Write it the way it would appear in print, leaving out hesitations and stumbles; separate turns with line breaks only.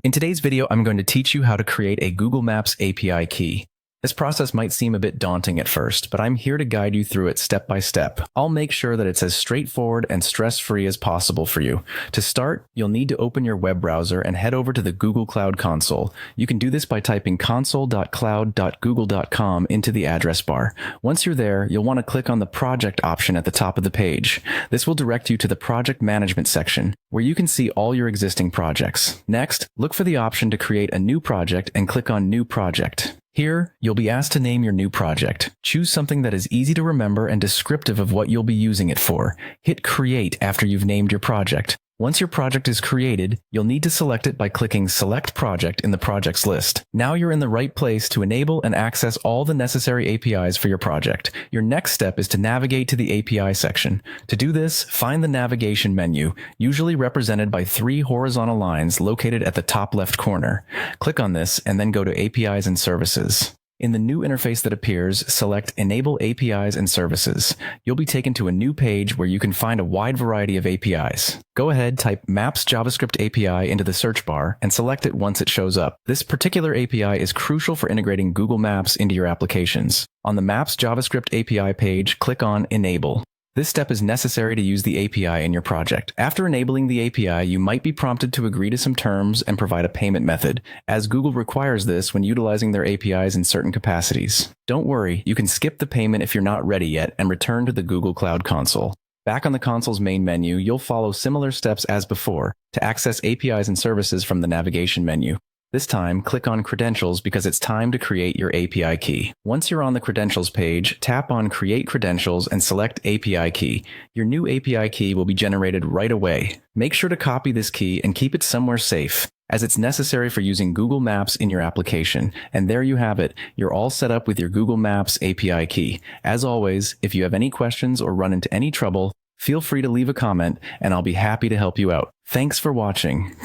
In today's video, I'm going to teach you how to create a Google Maps API key. This process might seem a bit daunting at first, but I'm here to guide you through it step by step. I'll make sure that it's as straightforward and stress-free as possible for you. To start, you'll need to open your web browser and head over to the Google Cloud Console. You can do this by typing console.cloud.google.com into the address bar. Once you're there, you'll want to click on the Project option at the top of the page. This will direct you to the Project Management section, where you can see all your existing projects. Next, look for the option to create a new project and click on New Project. Here, you'll be asked to name your new project. Choose something that is easy to remember and descriptive of what you'll be using it for. Hit Create after you've named your project. Once your project is created, you'll need to select it by clicking Select Project in the projects list. Now you're in the right place to enable and access all the necessary APIs for your project. Your next step is to navigate to the API section. To do this, find the navigation menu, usually represented by 3 horizontal lines located at the top left corner. Click on this and then go to APIs and Services. In the new interface that appears, select Enable APIs and Services. You'll be taken to a new page where you can find a wide variety of APIs. Go ahead, type Maps JavaScript API into the search bar and select it once it shows up. This particular API is crucial for integrating Google Maps into your applications. On the Maps JavaScript API page, click on Enable. This step is necessary to use the API in your project. After enabling the API, you might be prompted to agree to some terms and provide a payment method, as Google requires this when utilizing their APIs in certain capacities. Don't worry, you can skip the payment if you're not ready yet and return to the Google Cloud Console. Back on the console's main menu, you'll follow similar steps as before to access APIs and services from the navigation menu. This time, click on Credentials because it's time to create your API key. Once you're on the Credentials page, tap on Create Credentials and select API Key. Your new API key will be generated right away. Make sure to copy this key and keep it somewhere safe, as it's necessary for using Google Maps in your application. And there you have it. You're all set up with your Google Maps API key. As always, if you have any questions or run into any trouble, feel free to leave a comment and I'll be happy to help you out. Thanks for watching.